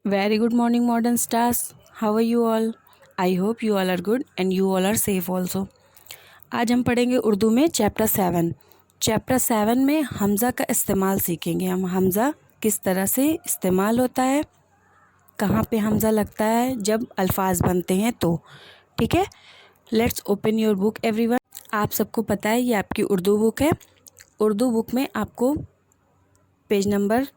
Very good morning, modern stars. How are you all? I hope you all are good and you all are safe also. आज हम पढ़ेंगे उर्दू में chapter 7 में हमज़ा का इस्तेमाल सीखेंगे। हम हमज़ा किस तरह से इस्तेमाल होता है, कहाँ पे हमज़ा लगता है जब अल्फाज बनते हैं तो। ठीक है, let's open your book everyone. आप सबको पता है ये आपकी उर्दू बुक है। उर्दू बुक में आपको पेज नंबर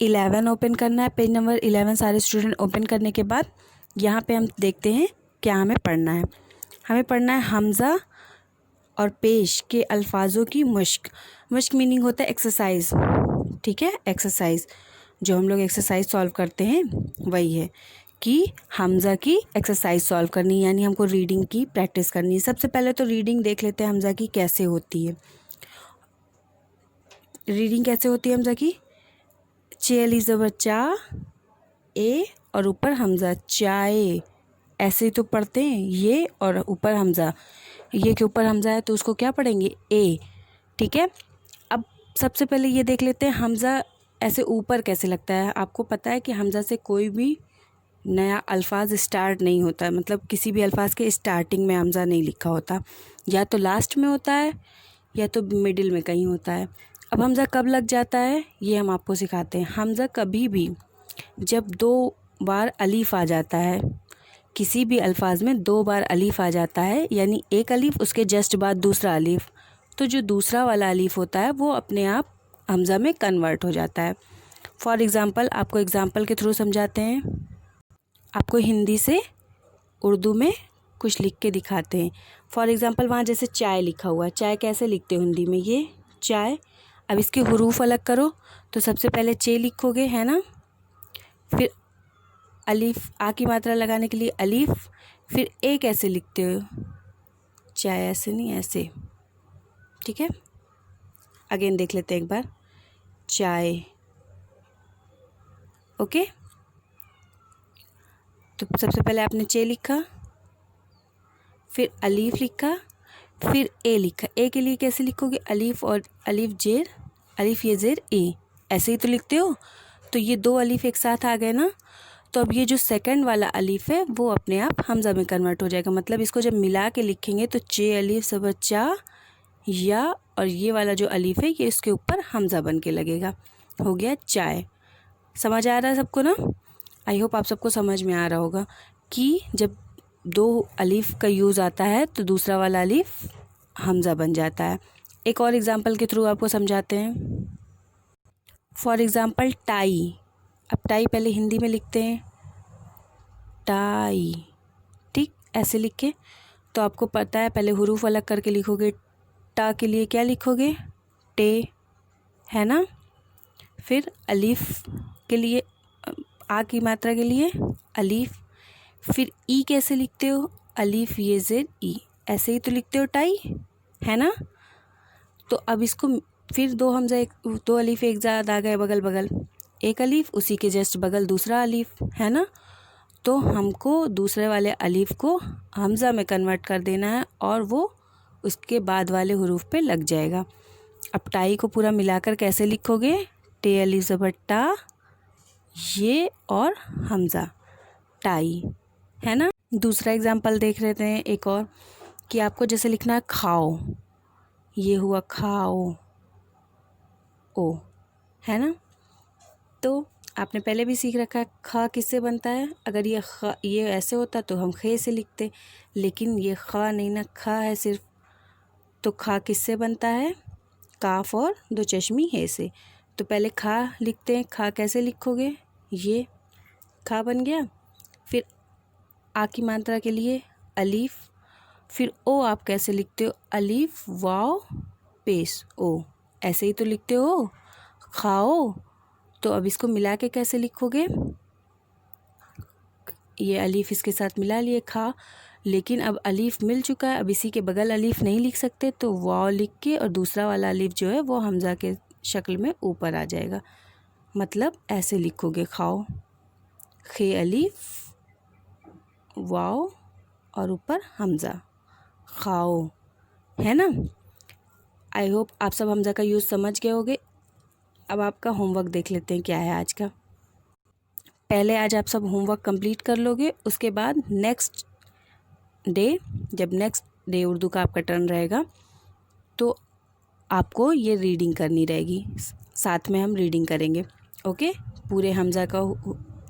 11 ओपन करना है। पेज नंबर 11 सारे स्टूडेंट ओपन करने के बाद यहाँ पे हम देखते हैं क्या हमें पढ़ना है। हमें पढ़ना है हमज़ा और पेश के अल्फाजों की मश्क। मश्क मीनिंग होता है एक्सरसाइज। ठीक है, एक्सरसाइज जो हम लोग एक्सरसाइज सॉल्व करते हैं वही है कि हमज़ा की एक्सरसाइज सॉल्व करनी, यानी हमको रीडिंग की प्रैक्टिस करनी है। सबसे पहले तो रीडिंग देख लेते हैं हमज़ा की कैसे होती है। रीडिंग कैसे होती है हमज़ा की? चे अली ज़बर चा, ए और ऊपर हमज़ा, चाय। ऐसे ही तो पढ़ते हैं, ये और ऊपर हमज़ा। ये के ऊपर हमज़ा है तो उसको क्या पढ़ेंगे? ए। ठीक है, अब सबसे पहले ये देख लेते हैं हमज़ा ऐसे ऊपर कैसे लगता है। आपको पता है कि हमज़ा से कोई भी नया अल्फाज स्टार्ट नहीं होता है, मतलब किसी भी अल्फाज के स्टार्टिंग में हमज़ा नहीं लिखा होता, या तो लास्ट में होता है या तो मिडिल में कहीं होता है। अब हमज़ा कब लग जाता है ये हम आपको सिखाते हैं। हमज़ा कभी भी जब 2 बार अलीफ़ आ जाता है, किसी भी अल्फाज में 2 बार अलीफ़ आ जाता है, यानी एक अलीफ़ उसके जस्ट बाद दूसरा अलीफ़, तो जो दूसरा वाला अलीफ़ होता है वो अपने आप हमज़ा में कन्वर्ट हो जाता है। फॉर एग्ज़ाम्पल, आपको एग्ज़ाम्पल के थ्रू समझाते हैं। आपको हिंदी से उर्दू में कुछ लिख के दिखाते हैं। फॉर एग्ज़ाम्पल, वहाँ जैसे चाय लिखा हुआ है, चाय कैसे लिखते हो हिंदी में? ये चाय। अब इसके हुरूफ अलग करो तो सबसे पहले चे लिखोगे, है ना, फिर अलीफ़, आ की मात्रा लगाने के लिए अलीफ़, फिर ए कैसे लिखते हो? चाय ऐसे नहीं, ऐसे। ठीक है, अगेन देख लेते हैं एक बार, चाय। ओके, तो सबसे पहले आपने चे लिखा, फिर अलीफ़ लिखा, फिर ए लिखा। ए के लिए कैसे लिखोगे? अलीफ़ और अलीफ़ जेर, अलीफ़ ये जेर ए, ऐसे ही तो लिखते हो। तो ये 2 अलीफ़ एक साथ आ गए ना, तो अब ये जो सेकंड वाला अलीफ़ है वो अपने आप हमज़ा में कन्वर्ट हो जाएगा। मतलब इसको जब मिला के लिखेंगे तो चे अलीफ़ ज़बर चा, या, और ये वाला जो अलीफ़ है ये इसके ऊपर हमज़ा बन के लगेगा। हो गया चाय। समझ आ रहा है सबको ना? आई होप आप सबको समझ में आ रहा होगा कि जब 2 अलीफ़ का यूज़ आता है तो दूसरा वाला अलीफ़ हमज़ा बन जाता है। एक और एग्ज़ाम्पल के थ्रू आपको समझाते हैं। For example tie. अब टाई पहले हिंदी में लिखते हैं, टाई। ठीक, ऐसे लिखे तो आपको पता है पहले हुरूफ अलग करके लिखोगे। टा के लिए क्या लिखोगे? टे, है ना। फिर अलीफ़ के लिए, आ की मात्रा के लिए अलीफ़। फिर ई कैसे लिखते हो? अलीफ़ ये जेर ई, ऐसे ही तो लिखते हो टाई, है ना। तो अब इसको फिर 2 हमज़ा, एक 2 अलीफ़ एक साथ आ गए बगल बगल, एक अलीफ़ उसी के जस्ट बगल दूसरा अलीफ़, है ना। तो हमको दूसरे वाले अलीफ़ को हमज़ा में कन्वर्ट कर देना है और वो उसके बाद वाले हुरूफ पे लग जाएगा। अब टाई को पूरा मिलाकर कैसे लिखोगे? टे अलीफ़ ज़बर टा, ये और हमज़ा, टाई, है ना। दूसरा एग्जाम्पल देख लेते हैं एक और, कि आपको जैसे लिखना है खाओ, ये हुआ खाओ, ओ, है ना। तो आपने पहले भी सीख रखा है ख किससे बनता है। अगर ये ऐसे होता तो हम खे से लिखते, लेकिन ये ख नहीं ना, ख है सिर्फ, तो खा किससे बनता है? काफ और 2 चश्मी है से। तो पहले खा लिखते हैं। खा कैसे लिखोगे? ये खा बन गया। फिर आ की मात्रा के लिए अलीफ़, फिर ओ आप कैसे लिखते हो? अलीफ़ वाव पेश ओ, ऐसे ही तो लिखते हो खाओ। तो अब इसको मिला के कैसे लिखोगे? ये अलीफ़ इसके साथ मिला लिए खा, लेकिन अब अलीफ़ मिल चुका है, अब इसी के बगल अलीफ़ नहीं लिख सकते, तो वाव लिख के और दूसरा वाला अलीफ़ जो है वो हमज़ा के शक्ल में ऊपर आ जाएगा। मतलब ऐसे लिखोगे खाओ, खे अलीफ़ वाव और ऊपर हमज़ा, खाओ, है ना। आई होप आप सब हमज़ा का यूज़ समझ गए होंगे। अब आपका होमवर्क देख लेते हैं क्या है आज का। पहले आज आप सब होमवर्क कंप्लीट कर लोगे, उसके बाद नेक्स्ट डे, जब नेक्स्ट डे उर्दू का आपका टर्न रहेगा तो आपको ये रीडिंग करनी रहेगी, साथ में हम रीडिंग करेंगे। ओके, पूरे हमज़ा का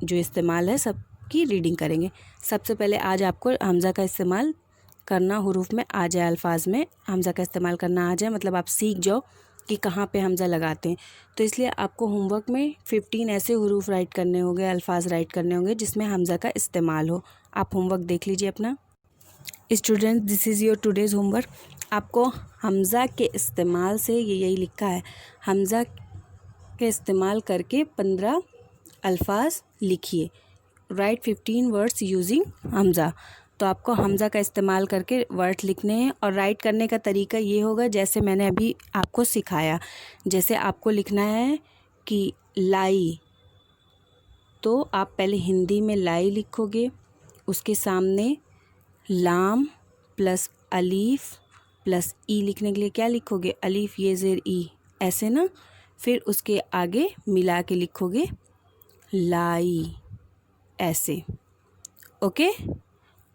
जो इस्तेमाल है सब की रीडिंग करेंगे। सबसे पहले आज आपको हमज़ा का इस्तेमाल करना हुरूफ में आ जाए, अल्फाज में हमज़ा का इस्तेमाल करना आ जाए, मतलब आप सीख जाओ कि कहाँ पे हमज़ा लगाते हैं। तो इसलिए आपको होमवर्क में 15 ऐसे हुरूफ राइट करने होंगे, अल्फाज राइट करने होंगे जिसमें हमज़ा का इस्तेमाल हो। आप होमवर्क देख लीजिए अपना। Students, this is your today's homework. आपको हमज़ा के इस्तेमाल से, ये यही लिखा है, हमज़ा के इस्तेमाल करके 15 अल्फाज लिखिए। Right 15 words using Hamza. तो आपको हमज़ा का इस्तेमाल करके वर्ड लिखने हैं और राइट करने का तरीका ये होगा जैसे मैंने अभी आपको सिखाया। जैसे आपको लिखना है कि लाई, तो आप पहले हिंदी में लाई लिखोगे, उसके सामने लाम प्लस अलीफ प्लस ई लिखने के लिए क्या लिखोगे, अलीफ ये ज़ेर ई, ऐसे ना। फिर उसके आगे मिला के लिखोगे लाई, ऐसे। ओके,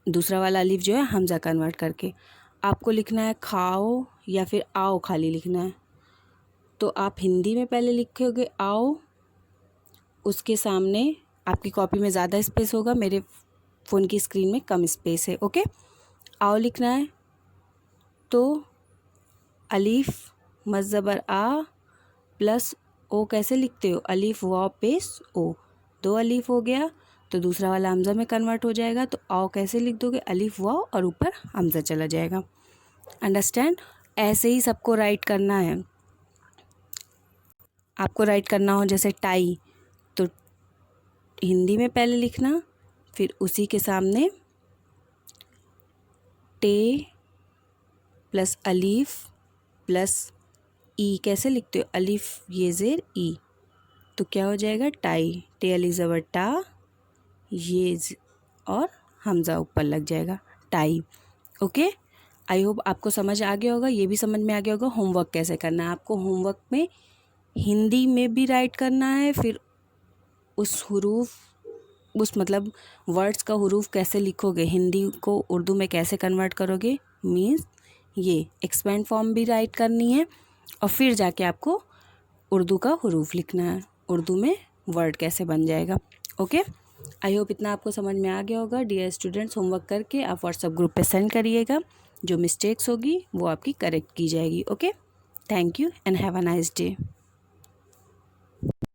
दूसरा वाला अलीफ जो है हमज़ा कन्वर्ट करके आपको लिखना है खाओ या फिर आओ, खाली लिखना है। तो आप हिंदी में पहले लिखोगे आओ, उसके सामने आपकी कॉपी में ज़्यादा स्पेस होगा, मेरे फ़ोन की स्क्रीन में कम स्पेस है। ओके, आओ लिखना है, तो अलीफ मज़बर आ प्लस ओ कैसे लिखते हो, अलीफ वाव पेश ओ, 2 अलीफ हो गया, तो दूसरा वाला हमज़ा में कन्वर्ट हो जाएगा। तो आओ कैसे लिख दोगे, अलीफ वाव और ऊपर हमज़ा चला जाएगा। अंडरस्टैंड? ऐसे ही सबको राइट करना है। आपको राइट करना हो जैसे टाई, तो हिंदी में पहले लिखना, फिर उसी के सामने टे प्लस अलीफ प्लस ई कैसे लिखते हो, अलीफ ये ज़ेर ई, तो क्या हो जाएगा टाई, टे अली ज़बर टा, ये और हमज़ा ऊपर लग जाएगा, टाई। ओके, आई होप आपको समझ आ गया होगा। ये भी समझ में आ गया होगा होमवर्क कैसे करना है। आपको होमवर्क में हिंदी में भी राइट करना है, फिर उस हुरूफ, उस मतलब वर्ड्स का हुरूफ कैसे लिखोगे, हिंदी को उर्दू में कैसे कन्वर्ट करोगे, मीन्स ये एक्सपेंड फॉर्म भी राइट करनी है, और फिर जाके आपको उर्दू का हुरूफ लिखना है, उर्दू में वर्ड कैसे बन जाएगा। ओके, आई होप इतना आपको समझ में आ गया होगा। डियर स्टूडेंट्स, होमवर्क करके आप व्हाट्सएप ग्रुप पे सेंड करिएगा, जो मिस्टेक्स होगी वो आपकी करेक्ट की जाएगी। Okay, thank you and have a nice day.